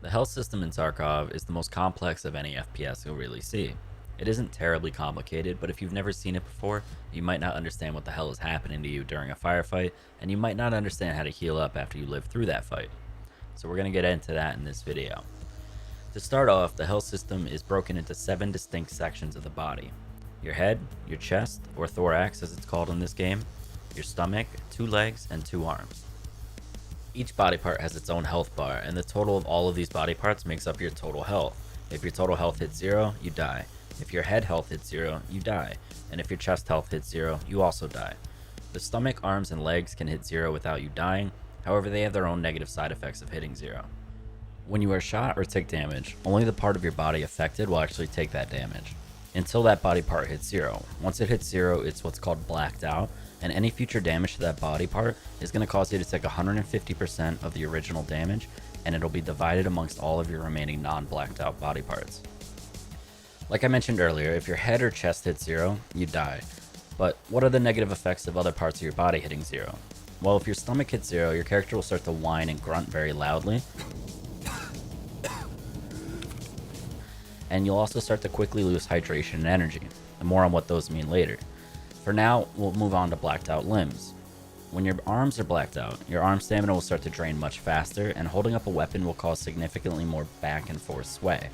The health system in Tarkov is the most complex of any FPS you'll really see. It isn't terribly complicated, but if you've never seen it before, you might not understand what the hell is happening to you during a firefight, and you might not understand how to heal up after you live through that fight. So we're going to get into that in this video. To start off, the health system is broken into 7 distinct sections of the body. Your head, your chest, or thorax as it's called in this game, your stomach, 2 legs, and 2 arms. Each body part has its own health bar, and the total of all of these body parts makes up your total health. If your total health hits 0, you die. If your head health hits 0, you die. And if your chest health hits 0, you also die. The stomach, arms, and legs can hit 0 without you dying, however they have their own negative side effects of hitting 0. When you are shot or take damage, only the part of your body affected will actually take that damage, until that body part hits 0. Once it hits 0, it's what's called blacked out, and any future damage to that body part is going to cause you to take 150% of the original damage, and it'll be divided amongst all of your remaining non-blacked out body parts. Like I mentioned earlier, if your head or chest hits 0, you die. But what are the negative effects of other parts of your body hitting 0? Well, if your stomach hits 0, your character will start to whine and grunt very loudly, and you'll also start to quickly lose hydration and energy. And more on what those mean later. For now, we'll move on to blacked out limbs. When your arms are blacked out, your arm stamina will start to drain much faster, and holding up a weapon will cause significantly more back and forth sway.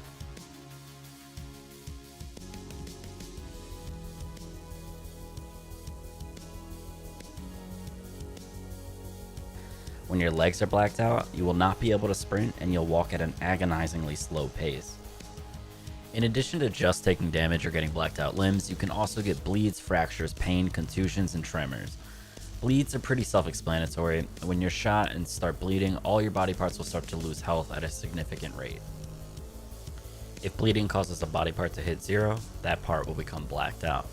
When your legs are blacked out, you will not be able to sprint, and you'll walk at an agonizingly slow pace. In addition to just taking damage or getting blacked out limbs, you can also get bleeds, fractures, pain, contusions, and tremors. Bleeds are pretty self-explanatory. When you're shot and start bleeding, all your body parts will start to lose health at a significant rate. If bleeding causes a body part to hit 0, that part will become blacked out.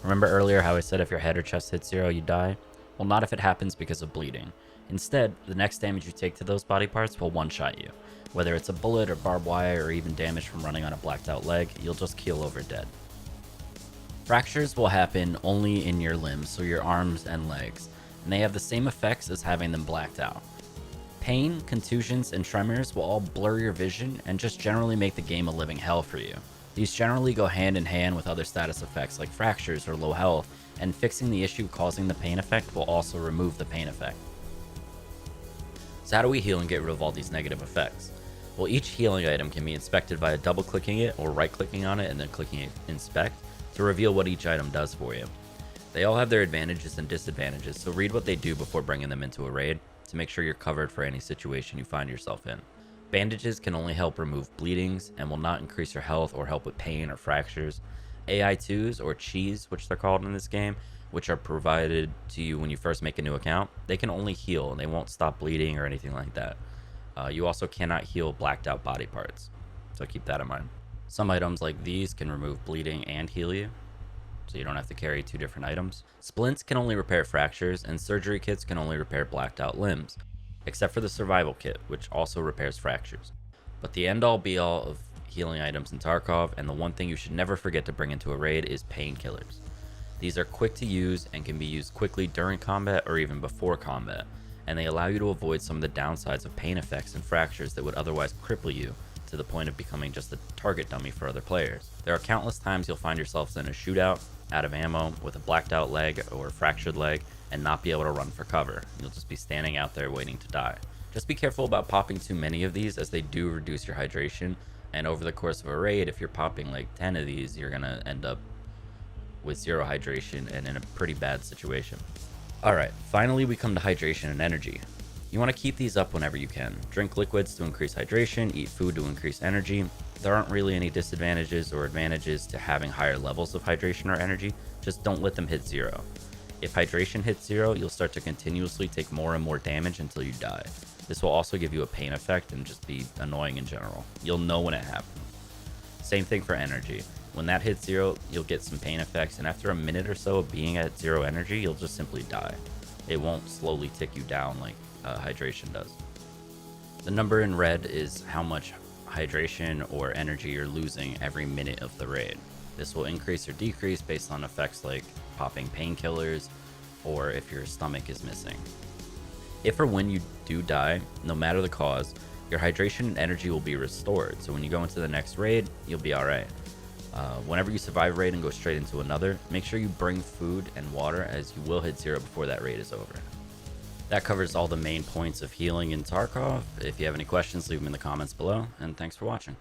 Remember earlier how I said if your head or chest hits 0, you die? Well, not if it happens because of bleeding. Instead, the next damage you take to those body parts will one-shot you. Whether it's a bullet or barbed wire or even damage from running on a blacked out leg, you'll just keel over dead. Fractures will happen only in your limbs, so your arms and legs, and they have the same effects as having them blacked out. Pain, contusions, and tremors will all blur your vision and just generally make the game a living hell for you. These generally go hand in hand with other status effects like fractures or low health, and fixing the issue causing the pain effect will also remove the pain effect. So how do we heal and get rid of all these negative effects? Well, each healing item can be inspected by double clicking it or right clicking on it and then clicking inspect to reveal what each item does for you. They all have their advantages and disadvantages, so read what they do before bringing them into a raid to make sure you're covered for any situation you find yourself in. Bandages can only help remove bleedings and will not increase your health or help with pain or fractures. AI2s, or cheese, which they're called in this game, which are provided to you when you first make a new account, they can only heal and they won't stop bleeding or anything like that. You also cannot heal blacked out body parts, so keep that in mind. Some items like these can remove bleeding and heal you, so you don't have to carry 2 different items. Splints can only repair fractures, and surgery kits can only repair blacked out limbs, except for the survival kit, which also repairs fractures. But the end all be all of healing items in Tarkov, and the one thing you should never forget to bring into a raid, is painkillers. These are quick to use and can be used quickly during combat or even before combat, and they allow you to avoid some of the downsides of pain effects and fractures that would otherwise cripple you to the point of becoming just a target dummy for other players. There are countless times you'll find yourselves in a shootout, out of ammo, with a blacked out leg or a fractured leg, and not be able to run for cover. You'll just be standing out there waiting to die. Just be careful about popping too many of these, as they do reduce your hydration, and over the course of a raid, if you're popping like 10 of these, you're gonna end up with 0 hydration and in a pretty bad situation. Alright, finally we come to hydration and energy. You want to keep these up whenever you can. Drink liquids to increase hydration, eat food to increase energy. There aren't really any disadvantages or advantages to having higher levels of hydration or energy, just don't let them hit 0. If hydration hits 0, you'll start to continuously take more and more damage until you die. This will also give you a pain effect and just be annoying in general. You'll know when it happens. Same thing for energy. When that hits 0, you'll get some pain effects, and after a minute or so of being at 0 energy, you'll just simply die. It won't slowly tick you down like hydration does. The number in red is how much hydration or energy you're losing every minute of the raid. This will increase or decrease based on effects like popping painkillers or if your stomach is missing. If or when you do die, no matter the cause, Your hydration and energy will be restored, so when you go into the next raid, you'll be alright. Whenever you survive a raid and go straight into another, make sure you bring food and water, as you will hit 0 before that raid is over. That covers all the main points of healing in Tarkov. If you have any questions, leave them in the comments below, and thanks for watching.